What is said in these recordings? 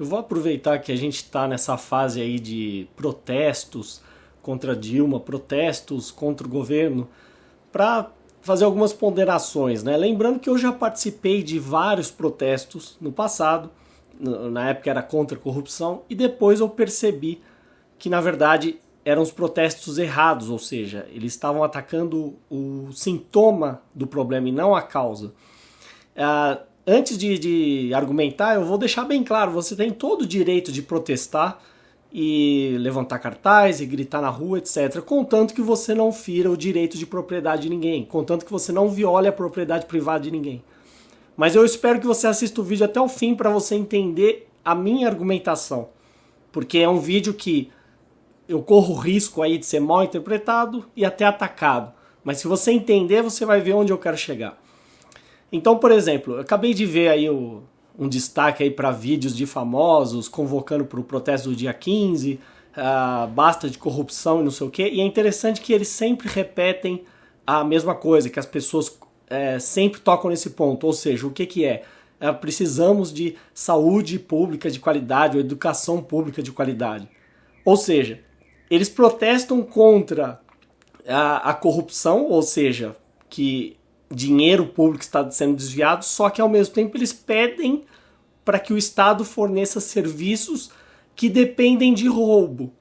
Eu vou aproveitar que a gente está nessa fase aí de protestos contra Dilma, protestos contra o governo, para fazer algumas ponderações, né? Lembrando que eu já participei de vários protestos no passado, na época era contra a corrupção, e depois eu percebi que na verdade eram os protestos errados, ou seja, eles estavam atacando o sintoma do problema e não a causa. Antes de argumentar, eu vou deixar bem claro, você tem todo o direito de protestar e levantar cartaz e gritar na rua, etc. Contanto que você não fira o direito de propriedade de ninguém, contanto que você não viole a propriedade privada de ninguém. Mas eu espero que você assista o vídeo até o fim para você entender a minha argumentação, porque é um vídeo que eu corro o risco aí de ser mal interpretado e até atacado. Mas se você entender, você vai ver onde eu quero chegar. Então, por exemplo, eu acabei de ver aí um destaque aí para vídeos de famosos convocando para o protesto do dia 15, basta de corrupção e não sei o quê. E é interessante que eles sempre repetem a mesma coisa, que as pessoas sempre tocam nesse ponto. Ou seja, o que é? Precisamos de saúde pública de qualidade ou educação pública de qualidade. Ou seja, eles protestam contra a corrupção, ou seja, que dinheiro público está sendo desviado, só que ao mesmo tempo eles pedem para que o Estado forneça serviços que dependem de roubo.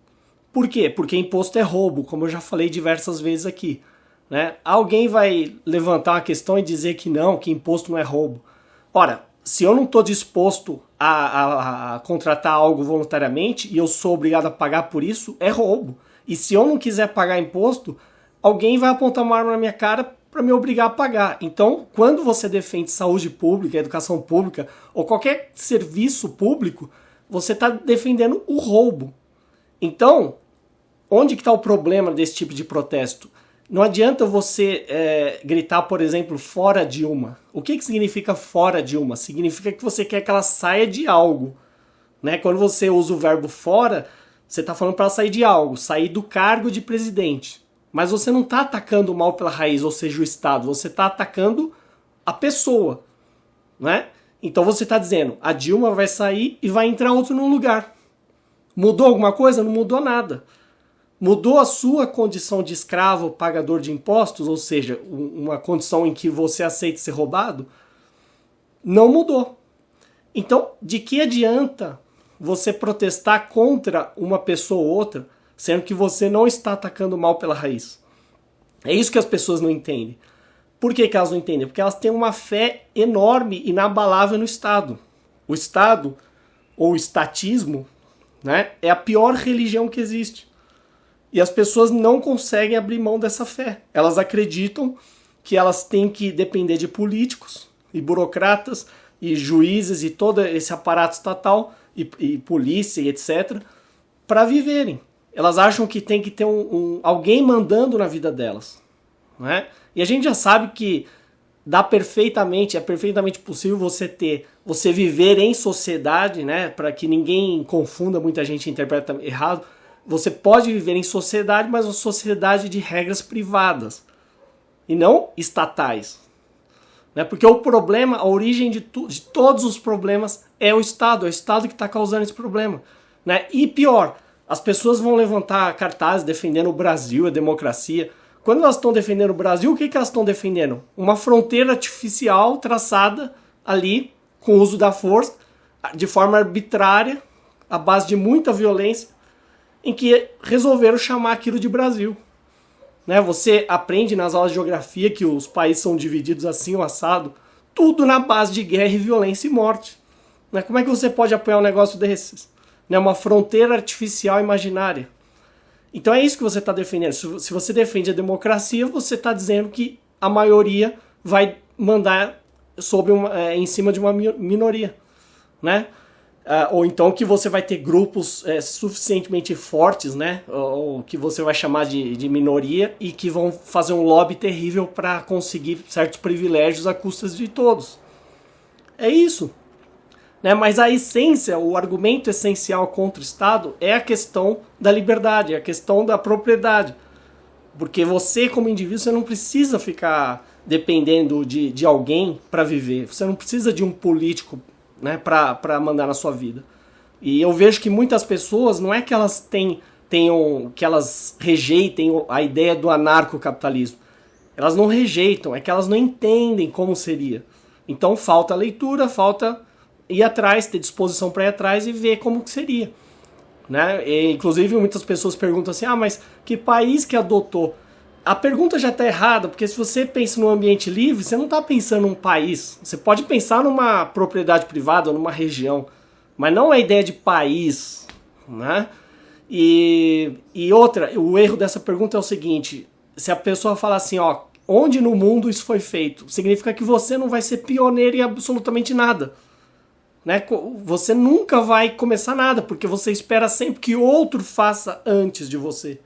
Por quê? Porque imposto é roubo, como eu já falei diversas vezes aqui, né? Alguém vai levantar uma questão e dizer que não, que imposto não é roubo. Ora, se eu não estou disposto a contratar algo voluntariamente e eu sou obrigado a pagar por isso, é roubo. E se eu não quiser pagar imposto, alguém vai apontar uma arma na minha cara para me obrigar a pagar. Então, quando você defende saúde pública, educação pública ou qualquer serviço público, você está defendendo o roubo. Então, onde que está o problema desse tipo de protesto? Não adianta você gritar, por exemplo, fora Dilma. O que significa fora Dilma? Significa que você quer que ela saia de algo, né? Quando você usa o verbo fora, você está falando para ela sair de algo, sair do cargo de presidente. Mas você não está atacando o mal pela raiz, ou seja, o Estado. Você está atacando a pessoa, né? Então você está dizendo, a Dilma vai sair e vai entrar outro no lugar. Mudou alguma coisa? Não mudou nada. Mudou a sua condição de escravo, pagador de impostos, ou seja, uma condição em que você aceita ser roubado? Não mudou. Então, de que adianta você protestar contra uma pessoa ou outra, sendo que você não está atacando o mal pela raiz? É isso que as pessoas não entendem. Por que elas não entendem? Porque elas têm uma fé enorme, inabalável no Estado. O Estado, ou o estatismo, né, é a pior religião que existe. E as pessoas não conseguem abrir mão dessa fé. Elas acreditam que elas têm que depender de políticos e burocratas e juízes e todo esse aparato estatal e polícia e etc. para viverem. Elas acham que tem que ter alguém mandando na vida delas, não é? E a gente já sabe que é perfeitamente possível você viver em sociedade, né? Para que ninguém confunda, muita gente interpreta errado. Você pode viver em sociedade, mas uma sociedade de regras privadas e não estatais, né? Porque o problema, a origem de todos os problemas é o Estado que está causando esse problema, né? E pior, as pessoas vão levantar cartazes defendendo o Brasil, a democracia. Quando elas estão defendendo o Brasil, o que elas estão defendendo? Uma fronteira artificial traçada ali com o uso da força, de forma arbitrária, à base de muita violência, em que resolveram chamar aquilo de Brasil. Né? Você aprende nas aulas de geografia que os países são divididos assim, o assado, tudo na base de guerra e violência e morte. Né? Como é que você pode apoiar um negócio desses? Né? Uma fronteira artificial imaginária. Então é isso que você está defendendo. Se você defende a democracia, você está dizendo que a maioria vai mandar em cima de uma minoria, né? Ou então que você vai ter grupos suficientemente fortes, né? Ou que você vai chamar de minoria e que vão fazer um lobby terrível para conseguir certos privilégios à custa de todos. É isso. Né? Mas a essência, o argumento essencial contra o Estado é a questão da liberdade, é a questão da propriedade. Porque você, como indivíduo, você não precisa ficar dependendo de alguém para viver. Você não precisa de um político, né, para mandar na sua vida. E eu vejo que muitas pessoas, não é que elas que elas rejeitem a ideia do anarcocapitalismo. Elas não rejeitam, é que elas não entendem como seria. Então falta leitura, falta ir atrás, ter disposição para ir atrás e ver como que seria. Né? E, inclusive muitas pessoas perguntam assim, mas que país que adotou? A pergunta já está errada, porque se você pensa no ambiente livre, você não está pensando num país. Você pode pensar numa propriedade privada ou numa região, mas não a ideia de país. Né? E outra, o erro dessa pergunta é o seguinte, se a pessoa fala assim, onde no mundo isso foi feito? Significa que você não vai ser pioneiro em absolutamente nada. Né? Você nunca vai começar nada, porque você espera sempre que outro faça antes de você.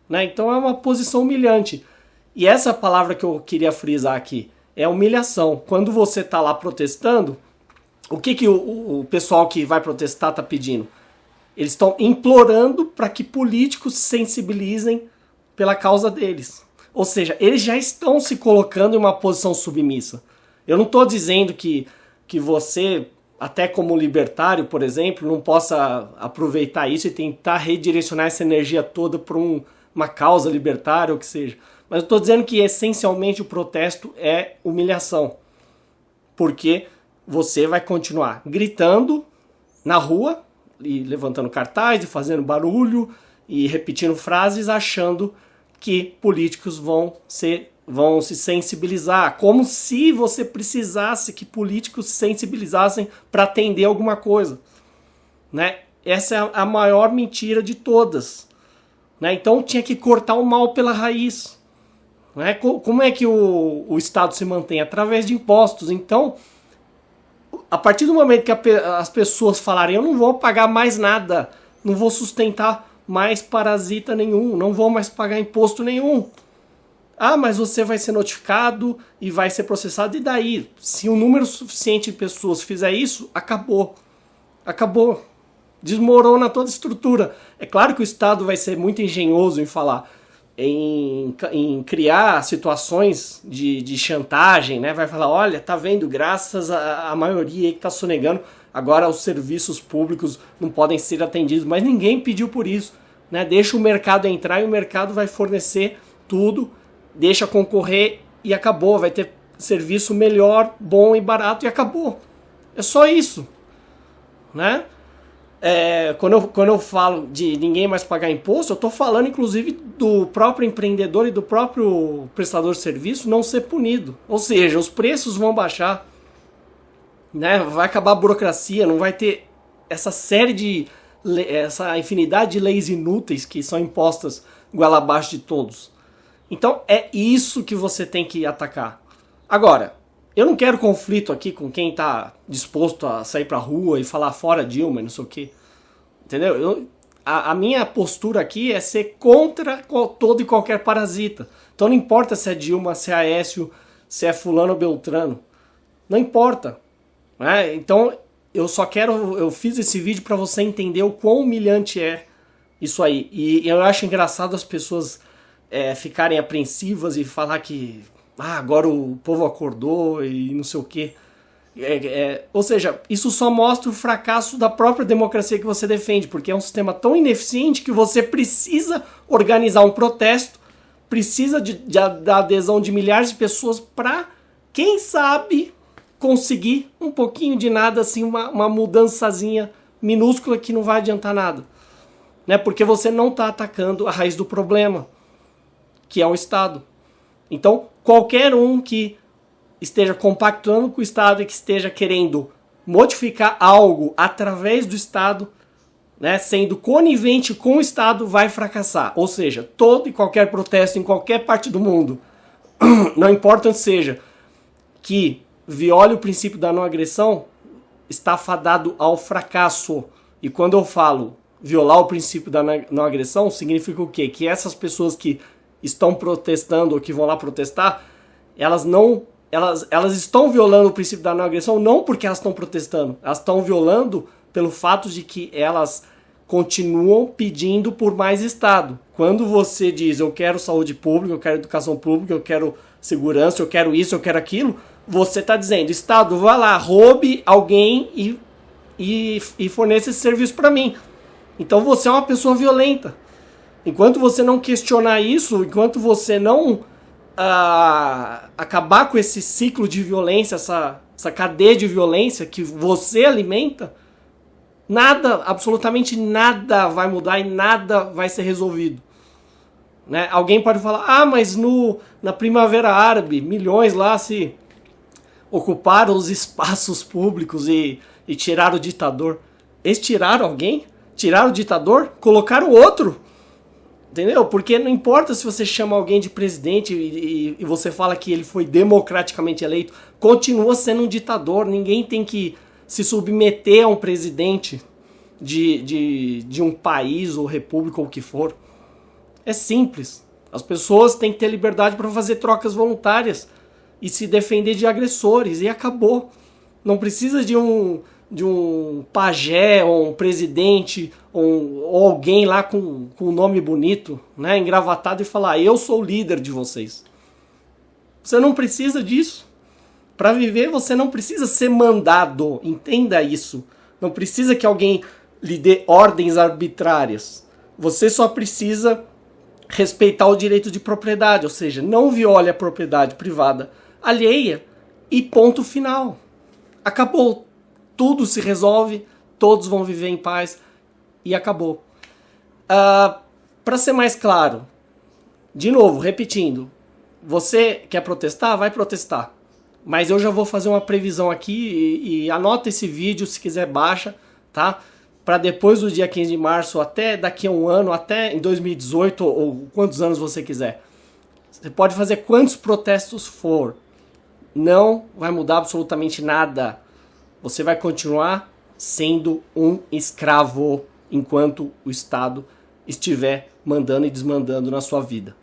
Né? Então é uma posição humilhante. E essa palavra que eu queria frisar aqui é humilhação. Quando você está lá protestando, o que o pessoal que vai protestar está pedindo? Eles estão implorando para que políticos se sensibilizem pela causa deles. Ou seja, eles já estão se colocando em uma posição submissa. Eu não estou dizendo que você, até como libertário, por exemplo, não possa aproveitar isso e tentar redirecionar essa energia toda para uma causa libertária ou o que seja. Mas eu estou dizendo que essencialmente o protesto é humilhação. Porque você vai continuar gritando na rua, e levantando cartaz, e fazendo barulho, e repetindo frases, achando que políticos vão se sensibilizar. Como se você precisasse que políticos se sensibilizassem para atender alguma coisa. Né? Essa é a maior mentira de todas. Né? Então tinha que cortar o mal pela raiz. Né? Como é que o Estado se mantém? Através de impostos. Então, a partir do momento que as pessoas falarem, eu não vou pagar mais nada, não vou sustentar mais parasita nenhum, não vou mais pagar imposto nenhum. Mas você vai ser notificado e vai ser processado, e daí? Se um número suficiente de pessoas fizer isso, acabou. Acabou. Desmorona toda a estrutura. É claro que o Estado vai ser muito engenhoso em falar, em criar situações de chantagem, né? Vai falar, olha, tá vendo, graças à maioria que está sonegando, agora os serviços públicos não podem ser atendidos, mas ninguém pediu por isso. Né? Deixa o mercado entrar e o mercado vai fornecer tudo, deixa concorrer e acabou, vai ter serviço melhor, bom e barato e acabou. É só isso. Né? Quando eu falo de ninguém mais pagar imposto, eu estou falando inclusive do próprio empreendedor e do próprio prestador de serviço não ser punido. Ou seja, os preços vão baixar, né? Vai acabar a burocracia, não vai ter essa infinidade de leis inúteis que são impostas goela abaixo de todos. Então é isso que você tem que atacar. Agora, eu não quero conflito aqui com quem está disposto a sair pra rua e falar fora Dilma e não sei o quê. Entendeu? A minha postura aqui é ser contra todo e qualquer parasita. Então não importa se é Dilma, se é Aécio, se é fulano ou beltrano. Não importa. Né? Então eu fiz esse vídeo para você entender o quão humilhante é isso aí. E eu acho engraçado as pessoas ficarem apreensivas e falar que agora o povo acordou e não sei o quê. Ou seja, isso só mostra o fracasso da própria democracia que você defende, porque é um sistema tão ineficiente que você precisa organizar um protesto, precisa da adesão de milhares de pessoas para, quem sabe, conseguir um pouquinho de nada, assim, uma mudançazinha minúscula que não vai adiantar nada. Né? Porque você não está atacando a raiz do problema, que é o Estado. Então, qualquer um que esteja compactuando com o Estado e que esteja querendo modificar algo através do Estado, né, sendo conivente com o Estado, vai fracassar. Ou seja, todo e qualquer protesto em qualquer parte do mundo, não importa onde seja, que viole o princípio da não agressão, está fadado ao fracasso. E quando eu falo violar o princípio da não agressão, significa o quê? Que essas pessoas que estão protestando ou que vão lá protestar, elas estão violando o princípio da não agressão não porque elas estão protestando, elas estão violando pelo fato de que elas continuam pedindo por mais Estado. Quando você diz eu quero saúde pública, eu quero educação pública, eu quero segurança, eu quero isso, eu quero aquilo, você está dizendo, Estado, vá lá, roube alguém e e forneça esse serviço para mim. Então você é uma pessoa violenta. Enquanto você não questionar isso, enquanto você não acabar com esse ciclo de violência, essa cadeia de violência que você alimenta, nada, absolutamente nada vai mudar e nada vai ser resolvido. Né? Alguém pode falar, mas na Primavera Árabe, milhões lá se ocuparam os espaços públicos e tiraram o ditador. Eles tiraram alguém? Tiraram o ditador? Colocaram outro? Entendeu? Porque não importa se você chama alguém de presidente e você fala que ele foi democraticamente eleito, continua sendo um ditador. Ninguém tem que se submeter a um presidente de um país ou república ou o que for. É simples. As pessoas têm que ter liberdade para fazer trocas voluntárias e se defender de agressores, e acabou. Não precisa de um pajé ou um presidente ou alguém lá com um nome bonito, né, engravatado, e falar, eu sou o líder de vocês. Você não precisa disso. Para viver você não precisa ser mandado, entenda isso. Não precisa que alguém lhe dê ordens arbitrárias. Você só precisa respeitar o direito de propriedade, ou seja, não viole a propriedade privada alheia e ponto final. Acabou. Tudo se resolve, todos vão viver em paz e acabou. Para ser mais claro, de novo, repetindo, você quer protestar? Vai protestar. Mas eu já vou fazer uma previsão aqui e anota esse vídeo, se quiser baixa, tá? Para depois do dia 15 de março, até daqui a um ano, até em 2018 ou quantos anos você quiser. Você pode fazer quantos protestos for. Não vai mudar absolutamente nada. Você vai continuar sendo um escravo enquanto o Estado estiver mandando e desmandando na sua vida.